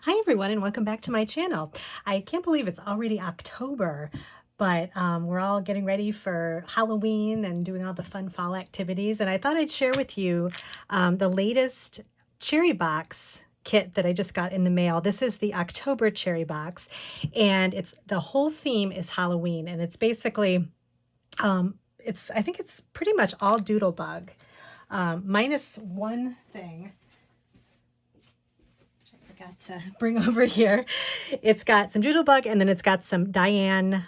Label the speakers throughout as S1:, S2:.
S1: Hi everyone and welcome back to my channel. I can't believe it's already October, but we're all getting ready for Halloween and doing all the fun fall activities. And I thought I'd share with you the latest cherry box kit that I just got in the mail. This is the October cherry box, and the whole theme is Halloween, and it's basically I think it's pretty much all Doodlebug, minus one thing got to bring over here. It's got some Doodlebug, and then it's got some Diane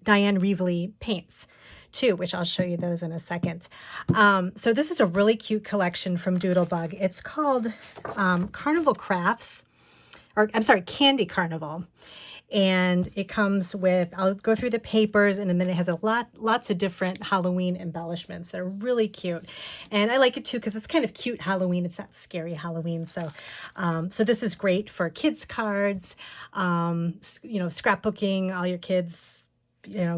S1: Reevely paints too, which I'll show you those in a second. So this is a really cute collection from Doodlebug. It's called Carnival Crafts, or I'm sorry, Candy Carnival. And it comes with, I'll go through the papers, and then it has lots of different Halloween embellishments. They're really cute. And I like it too because it's kind of cute Halloween. It's not scary Halloween. So so this is great for kids cards, scrapbooking, all your kids,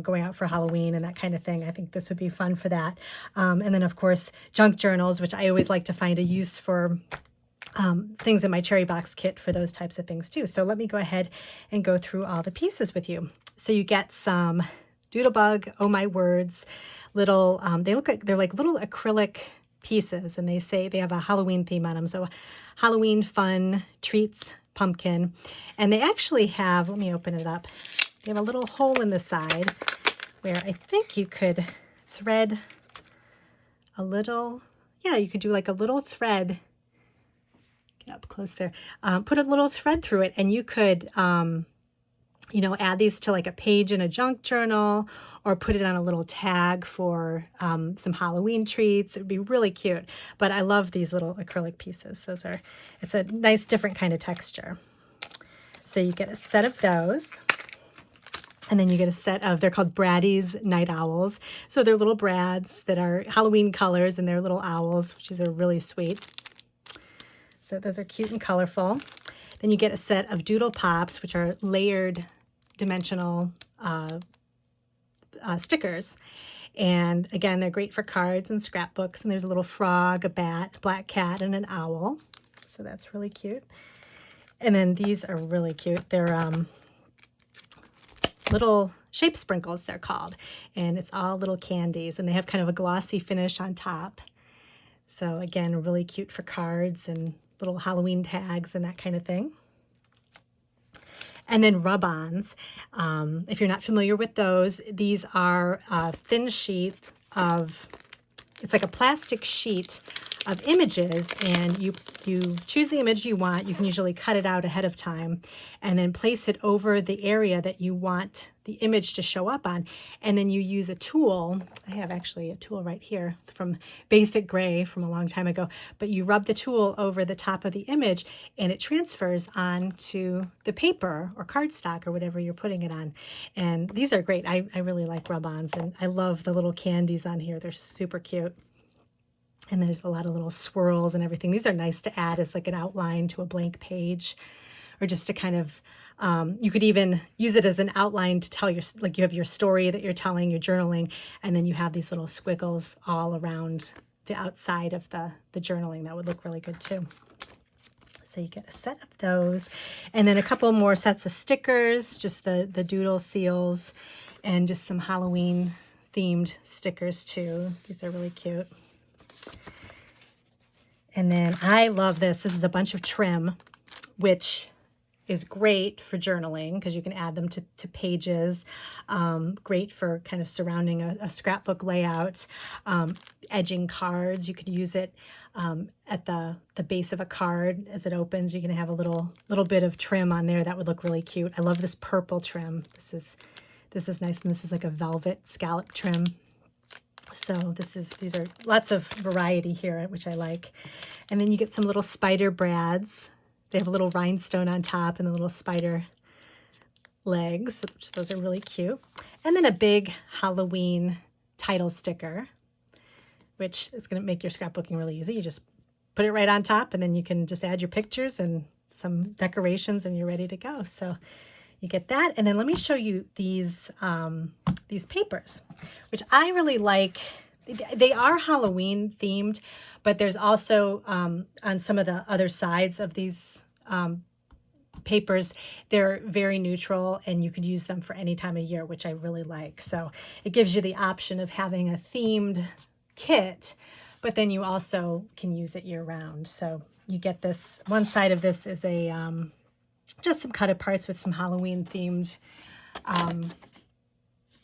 S1: going out for Halloween and that kind of thing. I think this would be fun for that. And then of course, junk journals, which I always like to find a use for things in my cherry box kit for those types of things too. So let me go ahead and go through all the pieces with you. So you get some Doodlebug, Oh My Words, little, they're like little acrylic pieces, and they say they have a Halloween theme on them. So Halloween fun, treats, pumpkin. And they actually have, let me open it up. They have a little hole in the side where I think you could thread a little, yeah, you could do like a little thread. Get up close there. Put a little thread through it, and you could, add these to like a page in a junk journal, or put it on a little tag for some Halloween treats. It would be really cute. But I love these little acrylic pieces. It's a nice different kind of texture. So you get a set of those. And then you get a set of, they're called Brady's Night Owls. So they're little Brads that are Halloween colors, and they're little owls, which are really sweet. So those are cute and colorful. Then you get a set of Doodle Pops, which are layered dimensional stickers. And again, they're great for cards and scrapbooks. And there's a little frog, a bat, a black cat, and an owl. So that's really cute. And then these are really cute. They're little shape sprinkles, they're called. And it's all little candies. And they have kind of a glossy finish on top. So again, really cute for cards and little Halloween tags and that kind of thing. And then rub-ons. If you're not familiar with those, these are a thin sheet of, it's like a plastic sheet of images, and you choose the image you want. You can usually cut it out ahead of time and then place it over the area that you want the image to show up on. And then you use a tool. I have actually a tool right here from Basic Gray from a long time ago, but you rub the tool over the top of the image, and it transfers onto the paper or cardstock or whatever you're putting it on. And these are great. I really like rub-ons, and I love the little candies on here. They're super cute. And there's a lot of little swirls and everything. These are nice to add as like an outline to a blank page, or just to kind of, you could even use it as an outline to tell you have your story that you're telling, you're journaling, and then you have these little squiggles all around the outside of the journaling. That would look really good too. So you get a set of those, and then a couple more sets of stickers, just the doodle seals, and just some Halloween themed stickers too. These are really cute. And then I love this. This is a bunch of trim, which is great for journaling because you can add them to pages. Great for kind of surrounding a scrapbook layout. Edging cards, you could use it at the base of a card as it opens. You can have a little bit of trim on there. That would look really cute. I love this purple trim. This is nice, and this is like a velvet scallop trim. So these are lots of variety here, which I like. And then you get some little spider brads. They have a little rhinestone on top and the little spider legs, which those are really cute. And then a big Halloween title sticker, which is going to make your scrapbooking really easy. You just put it right on top, and then you can just add your pictures and some decorations, and you're ready to go. So you get that. And then let me show you these papers, which I really like. They are Halloween themed, But there's also on some of the other sides of these papers, they're very neutral and you could use them for any time of year, which I really like. So it gives you the option of having a themed kit, but then you also can use it year round. So you get this, one side of this is a just some cut aparts with some Halloween themed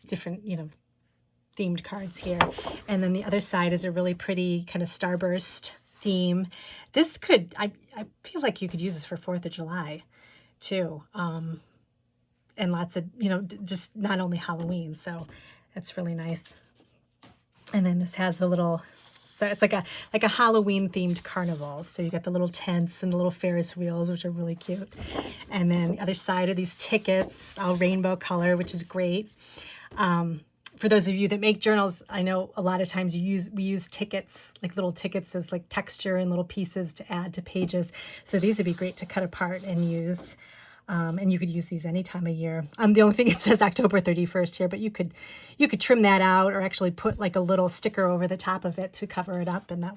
S1: different, themed cards here. And then the other side is a really pretty kind of starburst theme. This could, I feel like you could use this for 4th of July too. And lots of, just not only Halloween. So that's really nice. And then this has the little, so it's like a Halloween themed carnival. So you got the little tents and the little Ferris wheels, which are really cute. And then the other side are these tickets, all rainbow color, which is great. For those of you that make journals, I know a lot of times we use tickets, like little tickets as like texture and little pieces to add to pages. So these would be great to cut apart and use. And you could use these any time of year. The only thing, it says October 31st here, but you could trim that out or actually put like a little sticker over the top of it to cover it up, and that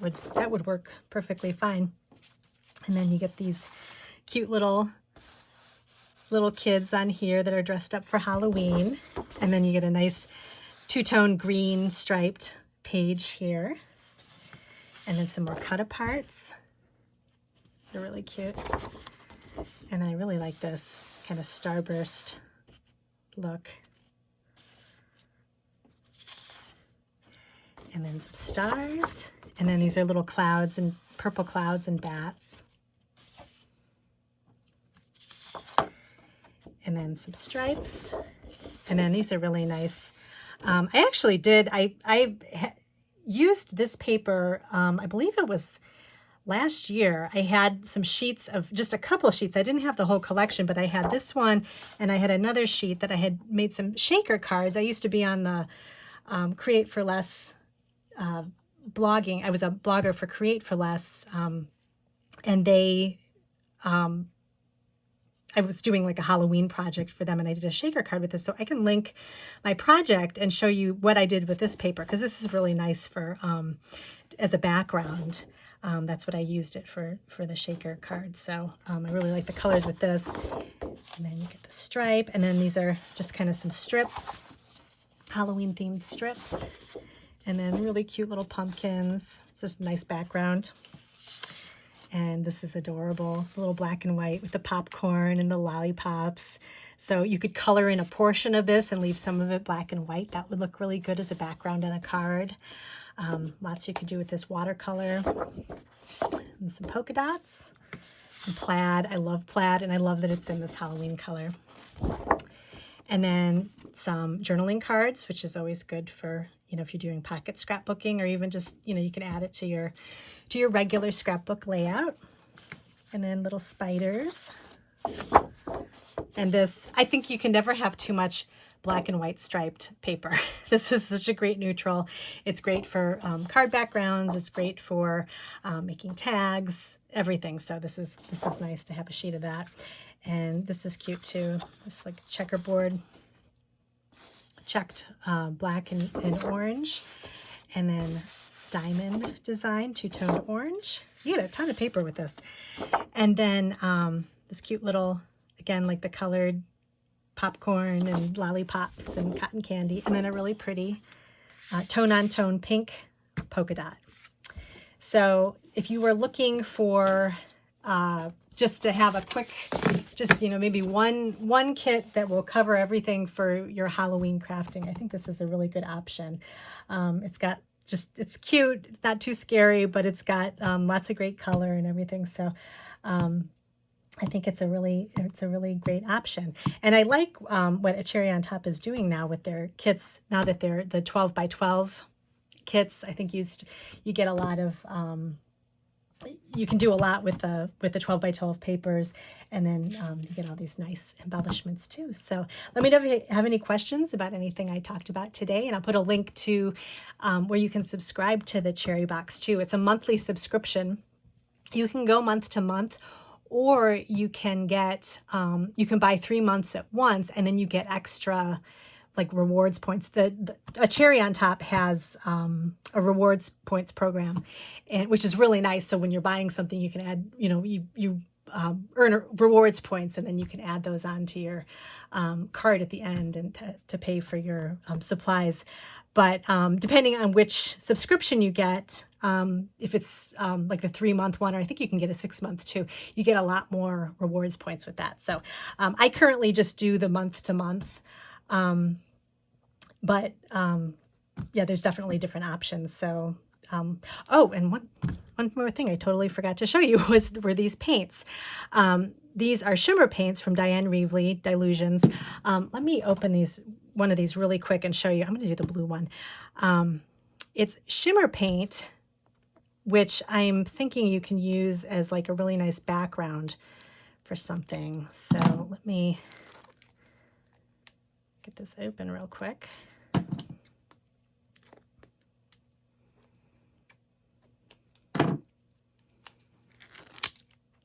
S1: would work perfectly fine. And then you get these cute little kids on here that are dressed up for Halloween. And then you get a nice two-tone green striped page here. And then some more cut aparts. They're really cute. And then I really like this kind of starburst look. And then some stars. And then these are little clouds and purple clouds and bats. And then some stripes. And then these are really nice. I actually did, I used this paper, I believe it was last year. I had some sheets of, just a couple of sheets. I didn't have the whole collection, but I had this one and I had another sheet that I had made some shaker cards. I used to be on the Create for Less blogging. I was a blogger for Create for Less, and they, I was doing like a Halloween project for them, and I did a shaker card with this. So I can link my project and show you what I did with this paper, because this is really nice for as a background. That's what I used it for the shaker card. So I really like the colors with this. And then you get the stripe, and then these are just kind of some strips, Halloween themed strips, and then really cute little pumpkins. It's just a nice background. And this is adorable, a little black and white with the popcorn and the lollipops. So you could color in a portion of this and leave some of it black and white. That would look really good as a background on a card. Lots you could do with this watercolor. And some polka dots and plaid. I love plaid, and I love that it's in this Halloween color. And then some journaling cards, which is always good for, if you're doing pocket scrapbooking, or even just, you can add it to your regular scrapbook layout. And then little spiders. And this, I think you can never have too much black and white striped paper. This is such a great neutral. It's great for card backgrounds. It's great for making tags, everything. So this is nice to have a sheet of that. And this is cute too. It's like checkerboard, checked black and orange, and then diamond design, two-toned orange. You get a ton of paper with this. And then this cute little, again, like the colored popcorn and lollipops and cotton candy, and then a really pretty tone-on-tone pink polka dot. So if you were looking for just to have a quick, maybe one kit that will cover everything for your Halloween crafting, I think this is a really good option. It's cute, it's not too scary, but it's got lots of great color and everything. So I think it's a really great option. And I like what A Cherry on Top is doing now with their kits. Now that they're the 12 by 12 kits, I think you get a lot of you can do a lot with the 12 by 12 papers, and then you get all these nice embellishments too. So let me know if you have any questions about anything I talked about today, and I'll put a link to where you can subscribe to the Cherry Box too. It's a monthly subscription. You can go month to month, or you can get you can buy 3 months at once, and then you get extra like rewards points. A Cherry on Top has a rewards points program, and which is really nice. So when you're buying something, you can add, you earn rewards points, and then you can add those onto your card at the end and to pay for your supplies. But depending on which subscription you get, if it's like the 3-month one, or I think you can get a 6-month too, you get a lot more rewards points with that. So I currently just do the month to month. But yeah, there's definitely different options. So, oh, and one more thing I totally forgot to show you were these paints. These are shimmer paints from Diane Reevely, Dylusions. Let me open one of these really quick and show you. I'm going to do the blue one. It's shimmer paint, which I'm thinking you can use as like a really nice background for something. So let me get this open real quick.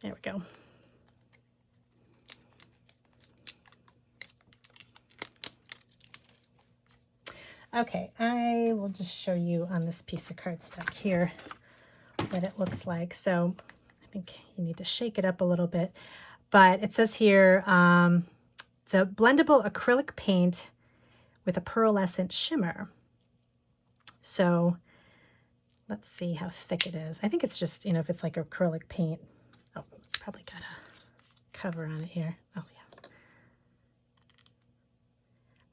S1: There we go. Okay, I will just show you on this piece of cardstock here what it looks like. So I think you need to shake it up a little bit, but it says here, it's a blendable acrylic paint with a pearlescent shimmer. So let's see how thick it is. I think it's just, if it's like acrylic paint. Oh, probably got a cover on it here. Oh, yeah.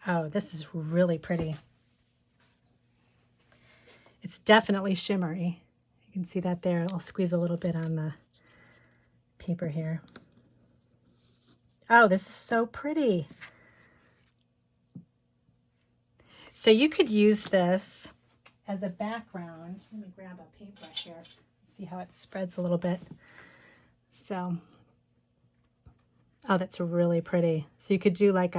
S1: Oh, this is really pretty. It's definitely shimmery. You can see that there. I'll squeeze a little bit on the paper here. Oh, this is so pretty. So you could use this as a background. Let me grab a paintbrush here. See how it spreads a little bit. So, oh, that's really pretty. So you could do like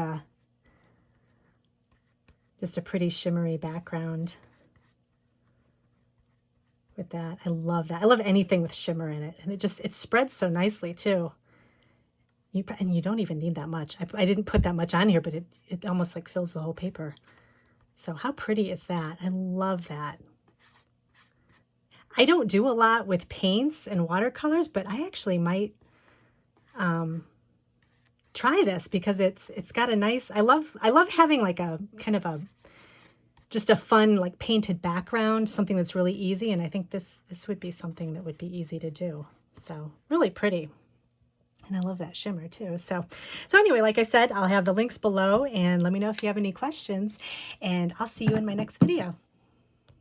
S1: just a pretty shimmery background with that. I love that. I love anything with shimmer in it. And it spreads so nicely too. And you don't even need that much. I didn't put that much on here, but it almost like fills the whole paper. So how pretty is that? I love that. I don't do a lot with paints and watercolors, but I actually might try this because it's got a nice, I love having like a kind of just a fun like painted background, something that's really easy. And I think this would be something that would be easy to do. So really pretty. And I love that shimmer too. So anyway, like I said, I'll have the links below, and let me know if you have any questions, and I'll see you in my next video.